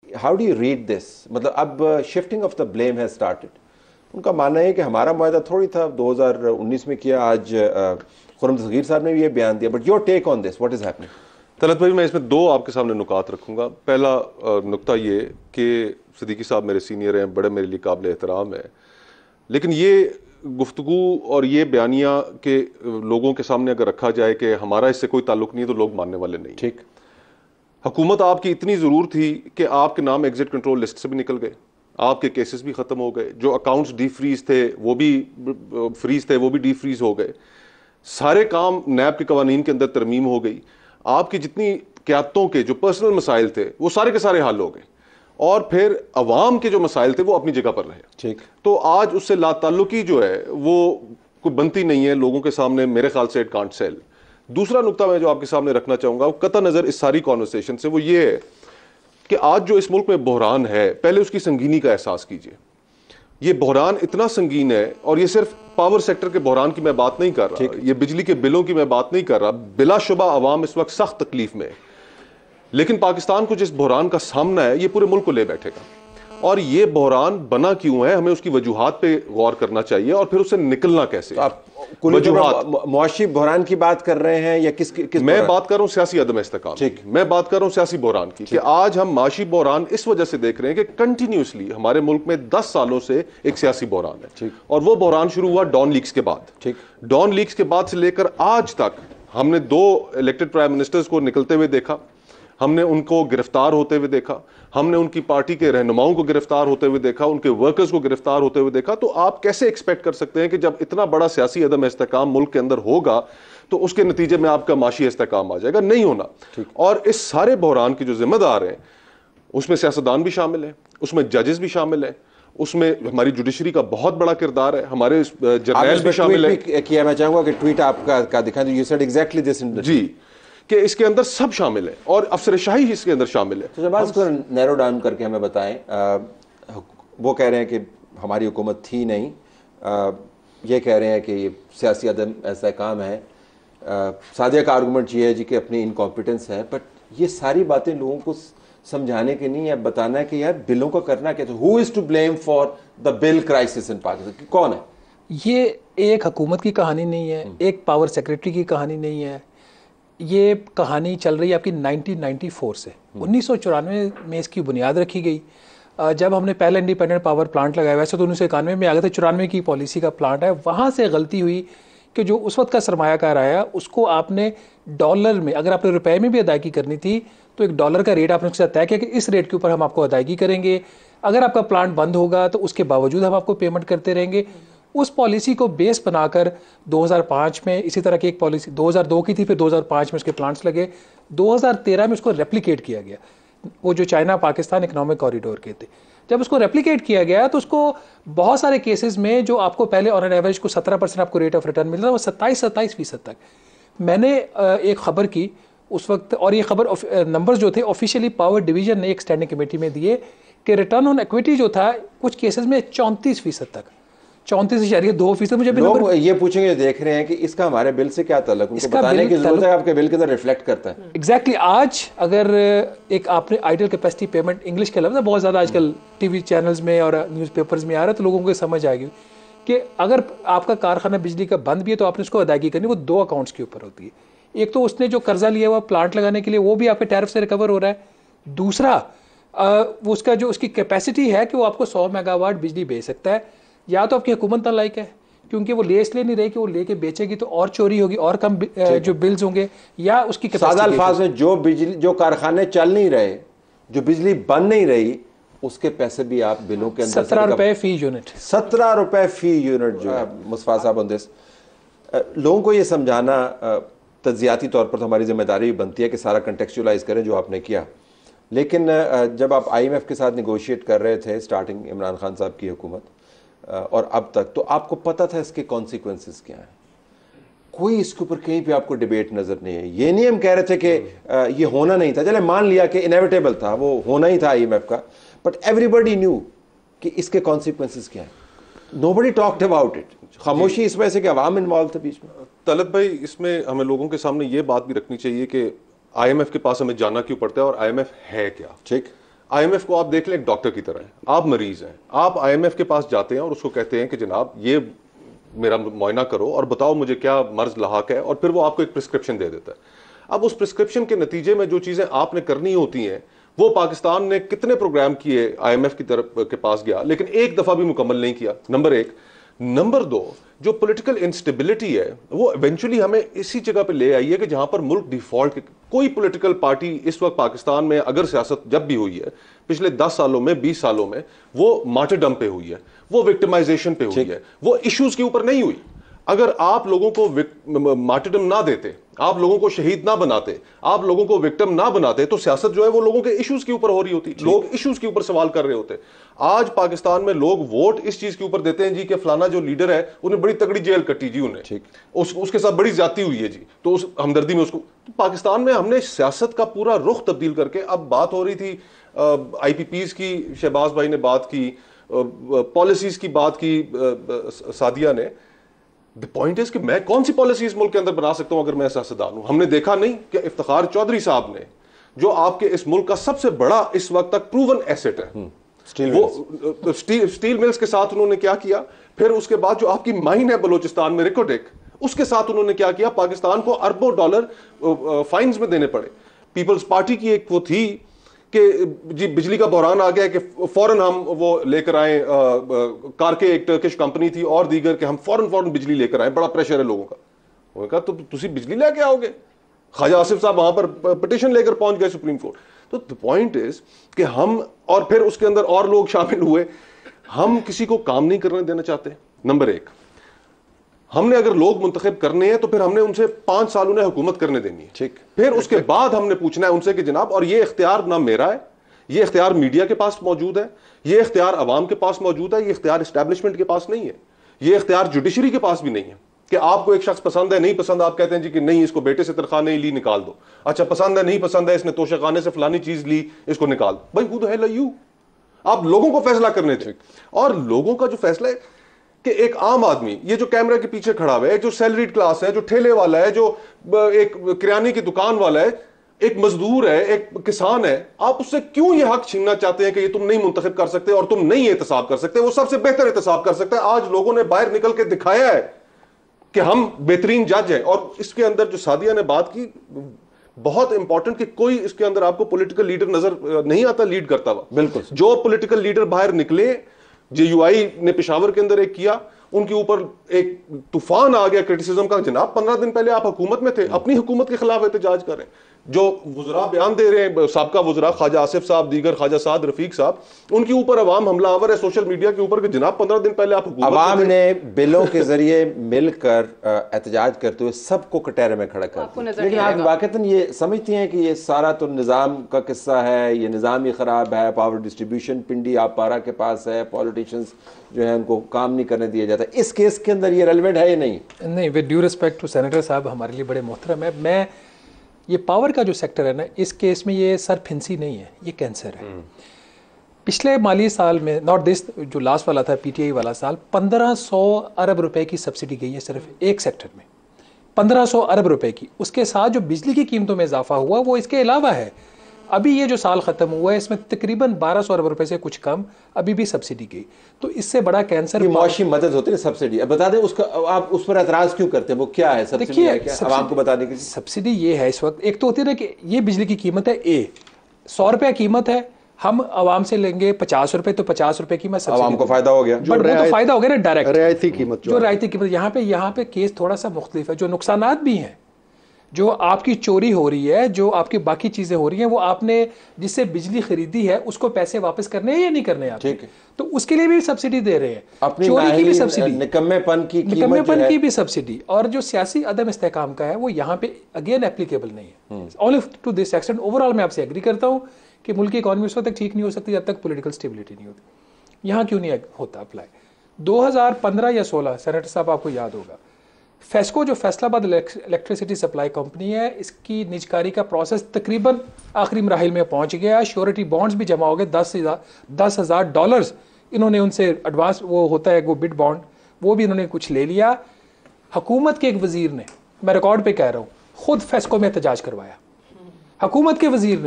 How do you read this? मतलब अब shifting of the blame has started. उनका मानना है कि हमारा मुआहदा थोड़ी था 2019 में किया, आज खुर्रम सगीर साहब ने भी ये बयान दिया। But your take on this, what is happening? Talat भाई, मैं इसमें दो आपके सामने नुकात रखूंगा। पहला नुकता ये कि सिद्दीकी साहब मेरे सीनियर हैं, बड़े मेरे लिए काबिल एहतराम है, लेकिन ये गुफ्तगू और ये बयानिया के लोगों के सामने अगर रखा जाए कि हमारा इससे कोई ताल्लुक नहीं है, तो लोग मानने वाले नहीं। ठीक, हुकूमत आपकी इतनी ज़रूर थी कि आपके नाम एग्जिट कंट्रोल लिस्ट से भी निकल गए, आपके केसेस भी ख़त्म हो गए, जो अकाउंट्स डी फ्रीज थे वो भी फ्रीज थे, वो भी डी फ्रीज हो गए, सारे काम नैब के कवानीन के अंदर तरमीम हो गई, आपकी जितनी क़यादतों के जो पर्सनल मसाइल थे वो सारे के सारे हल हो गए, और फिर अवाम के जो मसाइल थे वो अपनी जगह पर रहे। ठीक। तो आज उससे लाताल्लुकी जो है वो कोई बनती नहीं है लोगों के सामने, मेरे ख्याल से इट कांट सेल। दूसरा नुकता मैं जो आपके सामने रखना चाहूंगा वो कतई नज़र इस सारी कॉन्वर्सेशन से, वो ये है कि आज जो इस मुल्क में बहरान है, पहले उसकी संगीनी का एहसास कीजिए। ये बहरान इतना संगीन है, और ये सिर्फ पावर सेक्टर के बहरान की मैं बात नहीं कर रहा, ये बिजली के बिलों की मैं बात नहीं कर रहा। बिलाशुबा अवाम इस वक्त सख्त तकलीफ में है, लेकिन पाकिस्तान को जिस बहरान का सामना है ये पूरे मुल्क को ले बैठेगा। और ये बहरान बना क्यों है, हमें उसकी वजूहात पे गौर करना चाहिए, और फिर उससे निकलना कैसे। तो आप मुआशी बहरान की बात कर रहे हैं या किस मैं बात कर रहा हूं सियासी अदम इस्तेकाम। ठीक, मैं बात कर रहा हूं सियासी बहरान की, कि आज हम माशी बहरान इस वजह से देख रहे हैं कि कंटिन्यूसली हमारे मुल्क में 10 सालों से एक सियासी बहरान है, और वो बहरान शुरू हुआ डॉन लीक्स के बाद। ठीक, डॉन लीक्स के बाद से लेकर आज तक हमने 2 इलेक्टेड प्राइम मिनिस्टर्स को निकलते हुए देखा, हमने उनको गिरफ्तार होते हुए देखा, हमने उनकी पार्टी के रहनुमाओं को गिरफ्तार होते हुए देखा, उनके वर्कर्स को गिरफ्तार होते हुए देखा। तो आप कैसे एक्सपेक्ट कर सकते हैं कि जब इतना बड़ा सियासी अदम इस्तेकाम मुल्क के अंदर होगा तो उसके नतीजे में आपका माशी इस्तेकाम आ जाएगा? नहीं होना। और इस सारे बहरान के जो जिम्मेदार हैं उसमें सियासतदान भी शामिल है, उसमें जजेस भी शामिल है, उसमें हमारी जुडिशरी का बहुत बड़ा किरदार है, हमारे जर्नल भी शामिल है। किया मैं चाहूंगा कि ट्वीट आपका दिखा दो, you said exactly this in जी, कि इसके अंदर सब शामिल है और अफसरशाही इसके अंदर शामिल है। तो जब आप इसको नैरो डाउन करके हमें बताएं, वो कह रहे हैं कि हमारी हुकूमत थी नहीं, ये कह रहे हैं कि ये सियासी अदम ऐसा काम है, सादिया का आर्गूमेंट ये है जी कि अपनी इनकॉम्पिटेंस है। बट ये सारी बातें लोगों को समझाने के नहीं है, बताना है कि यार बिलों का करना क्या। Who is to blame for the bill crisis in Pakistan? कौन है? ये एक हुकूमत की कहानी नहीं है, एक पावर सेक्रेटरी की कहानी नहीं है, ये कहानी चल रही है आपकी 1994 से। 1994 में इसकी बुनियाद रखी गई, जब हमने पहले इंडिपेंडेंट पावर प्लांट लगाया। वैसे तो 1991 में आ गया था, 94 की पॉलिसी का प्लांट है। वहाँ से गलती हुई कि जो उस वक्त का सरमायाकार आया उसको आपने डॉलर में, अगर आपने रुपए में भी अदायगी करनी थी तो एक डॉलर का रेट आपने उसके साथ तय किया कि इस रेट के ऊपर हम आपको अदायगी करेंगे, अगर आपका प्लांट बंद होगा तो उसके बावजूद हम आपको पेमेंट करते रहेंगे। उस पॉलिसी को बेस बनाकर 2005 में इसी तरह की एक पॉलिसी 2002 की थी, फिर 2005 में उसके प्लांट्स लगे, 2013 में उसको रेप्लिकेट किया गया, वो जो चाइना पाकिस्तान इकोनॉमिक कॉरिडोर के थे। जब उसको रेप्लिकेट किया गया तो उसको बहुत सारे केसेस में जो आपको पहले ऑन एन एवरेज को 17% आपको रेट ऑफ रिटर्न मिल रहा था, वो 27-27% तक। मैंने एक खबर की उस वक्त, और ये खबर नंबर्स जो थे ऑफिशियली पावर डिवीजन ने एक स्टैंडिंग कमेटी में दिए कि रिटर्न ऑन इक्विटी जो था कुछ केसेस में 34% तक, 34.2%। मुझे लोग ये पूछेंगे, देख रहे हैं कि इसका हमारे बिल से क्या ताल्लुक, उनको बताने की जरूरत है आपके बिल के अंदर रिफ्लेक्ट करता है। एग्जैक्टली आज अगर एक आपने आइडियल कैपेसिटी पेमेंट, इंग्लिश के लफ्ज़ बहुत ज़्यादा आजकल टीवी चैनल्स में और न्यूज़पेपर्स में आ रहा है, तो लोगों को समझ आएगी कि अगर आपका कारखाना बिजली का बंद भी है तो आपने उसको अदायगी करनी, वो 2 अकाउंट्स के ऊपर होती है। एक तो उसने जो कर्जा लिया हुआ प्लांट लगाने के लिए वो भी आपके टैरिफ से रिकवर हो रहा है, दूसरा वो उसका जो उसकी कैपेसिटी है कि वो आपको 100 मेगावाट बिजली बेच सकता है। या तो आपकी हुकूमत नालायक है क्योंकि वो ले इसलिए नहीं रही कि वो लेके बेचेगी तो और चोरी होगी और कम जो बिल्स होंगे, या उसकी सादा अल्फाज में जो बिजली, जो कारखाने चल नहीं रहे, जो बिजली बन नहीं रही, उसके पैसे भी आप बिलों के अंदर 17 रुपए फी यूनिट, 17 रुपए फी यूनिट जो है। मुस्तफा साहब ऑन दिस, लोगों को ये समझाना तज्जियाती तौर पर तो हमारी जिम्मेदारी भी बनती है कि सारा कंटेक्चुअलाइज करें जो आपने किया। लेकिन जब आप IMF के साथ निगोशिएट कर रहे थे स्टार्टिंग इमरान खान साहब की हुकूमत और अब तक, तो आपको पता था इसके कॉन्सिक्वेंसेस क्या हैं? कोई इसके ऊपर कहीं पे आपको डिबेट नजर नहीं है। ये नहीं हम कह रहे थे कि ये होना नहीं था, चले मान लिया कि इनएविटेबल था, वो होना ही था IMF का, बट एवरीबडी न्यू कि इसके कॉन्सिक्वेंसेस क्या है। Nobody talked about it. खामोशी इस वजह से कि अवाम इन्वॉल्व थे बीच में। तलत भाई, इसमें हमें लोगों के सामने ये बात भी रखनी चाहिए कि IMF के पास हमें जाना क्यों पड़ता है और IMF है क्या। ठीक, IMF को आप देख लें एक डॉक्टर की तरह है, आप मरीज हैं, आप IMF के पास जाते हैं और उसको कहते हैं कि जनाब ये मेरा मुआयना करो और बताओ मुझे क्या मर्ज लाहक है, और फिर वो आपको एक प्रिस्क्रिप्शन दे देता है। अब उस प्रिस्क्रिप्शन के नतीजे में जो चीजें आपने करनी होती हैं वो पाकिस्तान ने कितने प्रोग्राम किए, IMF की तरफ के पास गया लेकिन एक दफा भी मुकम्मल नहीं किया, नंबर एक। नंबर दो, जो पॉलिटिकल इंस्टेबिलिटी है वो इवेंचुअली हमें इसी जगह पे ले आई है कि जहां पर मुल्क डिफॉल्ट, कोई पॉलिटिकल पार्टी इस वक्त पाकिस्तान में अगर सियासत जब भी हुई है पिछले 10 सालों में 20 सालों में, वो मार्टरडम पे हुई है, वो विक्टिमाइजेशन पे हुई है, वो इश्यूज के ऊपर नहीं हुई। अगर आप लोगों को मार्टरडम ना देते, आप लोगों को शहीद ना बनाते, आप लोगों को विक्टिम ना बनाते, तो सियासत जो है वो लोगों के इश्यूज के ऊपर हो रही होती, लोग इश्यूज के ऊपर सवाल कर रहे होते। आज पाकिस्तान में लोग वोट इस चीज के ऊपर देते हैं जी कि फलाना जो लीडर है उन्हें बड़ी तगड़ी जेल कटी जी, उन्हें उसके साथ बड़ी ज्यादती हुई है जी, तो उस हमदर्दी में उसको। तो पाकिस्तान में हमने सियासत का पूरा रुख तब्दील करके, अब बात हो रही थी IPPs की, शहबाज भाई ने बात की, पॉलिसीज की बात की सादिया ने। द पॉइंट इज कि मैं कौन सी पॉलिसी इस मुल्क के अंदर बना सकता हूं अगर मैं सियासतदान हूं। हमने देखा नहीं कि इफ्तिखार चौधरी साहब ने, जो आपके इस मुल्क का सबसे बड़ा इस वक्त तक प्रूवन एसेट है, स्टील मिल्स के साथ उन्होंने क्या किया, फिर उसके बाद जो आपकी माइन है बलोचिस्तान में रिकोटेक, उसके साथ उन्होंने क्या किया, पाकिस्तान को अरबों डॉलर फाइन्स में देने पड़े। पीपल्स पार्टी की एक वो थी कि जी बिजली का बहरान आ गया कि फौरन हम वो लेकर आए, कारके एक टर्किश कंपनी थी और दीगर के, हम फौरन बिजली लेकर आए, बड़ा प्रेशर है लोगों का। उन्होंने कहा तो तुसी बिजली लेके आओगे। ख्वाजा आसिफ साहब वहां पर पिटिशन लेकर पहुंच गए सुप्रीम कोर्ट। तो द पॉइंट इज कि हम, और फिर उसके अंदर और लोग शामिल हुए, हम किसी को काम नहीं करने देना चाहते। नंबर एक, हमने अगर लोग मुंतखब करने हैं तो फिर हमने उनसे 5 साल उन्हें हुकूमत करने देनी है, ठीक। फिर उसके बाद हमने पूछना है उनसे कि जनाब, और ये इख्तियार ना मेरा है, ये इख्तियार मीडिया के पास मौजूद है, ये इख्तियार अवाम के पास मौजूद है, ये इख्तियार एस्टैब्लिशमेंट के पास नहीं है, ये इख्तियार जुडिशरी के पास भी नहीं है कि आपको एक शख्स पसंद है, नहीं पसंद, आप कहते हैं जी कि नहीं इसको बेटे से तनख्वाह नहीं ली, निकाल दो। अच्छा पसंद है, नहीं पसंद है, इसने तोशाखाने से फलानी चीज ली, इसको निकाल दो। भाई who the hell are you? आप लोगों को फैसला करने दें। और लोगों का जो फैसला है कि एक आम आदमी, ये जो कैमरा के पीछे खड़ा हुआ है, जो सैलरीड क्लास है, जो ठेले वाला है, जो एक किराने की दुकान वाला है, एक मजदूर है, एक किसान है, आप उससे क्यों ये हक छीनना चाहते हैं कि ये तुम नहीं मुंतखब कर सकते और तुम नहीं एहतसाब कर सकते? वो सबसे बेहतर एहतसाब कर सकता है। आज लोगों ने बाहर निकल के दिखाया है कि हम बेहतरीन जज हैं। और इसके अंदर जो सादिया ने बात की, बहुत इंपॉर्टेंट, कि कोई इसके अंदर आपको पॉलिटिकल लीडर नजर नहीं आता लीड करता हुआ। बिल्कुल, जो पॉलिटिकल लीडर बाहर निकले, JUI ने पेशावर के अंदर एक किया, उनके ऊपर एक तूफान आ गया क्रिटिसिज्म का। जनाब 15 दिन पहले आप हुकूमत में थे, अपनी हुकूमत के खिलाफ एहतजाज कर रहे हैं। जो वुज़रा बयान दे रहे हैं, साबका वुज़रा ख्वाजा आसिफ साहब, दीगर ख्वाजा साद रफीक साहब, उनके ऊपर अवाम हमला आवर है सोशल मीडिया के ऊपर कि जनाब 15 दिन पहले आप हुकूमत अवाम ने बिलों के जरिए मिलकर एहतजाज करते हुए सबको कटहरे में खड़ा कर दिया। लेकिन आप वाकईतन ये समझती हैं कि ये सारा तो निज़ाम का किस्सा है, ये निज़ाम ही ख़राब है, पावर डिस्ट्रीब्यूशन पिंडी आप पारा के पास है, पॉलिटिशियंस जो है उनको काम नहीं करने दिया जाता। इस केस के अंदर ये रेलिवेंट है या नहीं? नहीं, with due respect to senator साहब, हमारे लिए बड़े मोहतरम है। मैं ये पावर का जो सेक्टर है ना, इस केस में ये सरफिंसी नहीं है, ये कैंसर है। पिछले माली साल में, नॉट दिस, जो लास्ट वाला था PTI वाला साल, 1500 अरब रुपए की सब्सिडी गई है सिर्फ एक सेक्टर में, 1500 अरब रुपए की। उसके साथ जो बिजली की कीमतों में इजाफा हुआ वो इसके अलावा है। अभी ये जो साल ख़त्म हुआ है इसमें तकरीबन 1200 अरब रुपए से कुछ कम अभी भी सब्सिडी गई। तो इससे बड़ा कैंसर, मुआशी मदद होती है सब्सिडी। अब बता दें उसका, आप उस पर एतराज़ क्यों करते हैं? वो क्या है सब्सिडी? आवाम को बताने की सब्सिडी ये है इस वक्त, एक तो होती है ना कि ये बिजली की कीमत है A, 100 रुपये कीमत है, हम आवाम से लेंगे 50 रुपए, तो 50 रुपए की मैं सब्सिडी, आवाम को फायदा हो गया। बट वो तो फायदा हो गया ना डायरेक्ट, रियायती कीमत, जो रियायती कीमत। यहाँ पे केस थोड़ा सा मुख्तलिफ है, जो नुकसानात भी हैं, जो आपकी चोरी हो रही है, जो आपकी बाकी चीजें हो रही हैं, वो आपने जिससे बिजली खरीदी है उसको पैसे वापस करने हैं या नहीं करने आप, ठीक है, तो उसके लिए भी सब्सिडी दे रहे हैं। अपनी चोरी की भी सब्सिडी, निकम्मेपन की भी सब्सिडी, और जो सियासी अदम इस्तेकाम का है वो यहाँ पे अगेन एप्लीकेबल नहीं है। Only to this extent. Overall मैं आपसे एग्री करता हूँ कि मुल्क की इकॉनमी उस वक्त तक ठीक नहीं हो सकती जब तक पॉलिटिकल स्टेबिलिटी नहीं होती। यहाँ क्यों नहीं होता अप्लाई? 2015 या 16, सेनेटर साहब आपको याद होगा, फेस्को जो फैसलाबाद इलेक्ट्रिसिटी सप्लाई कंपनी है, इसकी निजकारी का प्रोसेस तकरीबन आखिरी मराहिल में पहुंच गया। श्योरिटी बॉन्ड्स भी जमा हो गए, $10,000 इन्होंने उनसे एडवांस, वो होता है वो बिड बॉन्ड, वो भी इन्होंने कुछ ले लिया। हुकूमत के एक वजीर ने, मैं रिकॉर्ड पे कह रहा हूँ, खुद फेस्को में एहतजाज करवाया, हुकूमत के वजीर ने।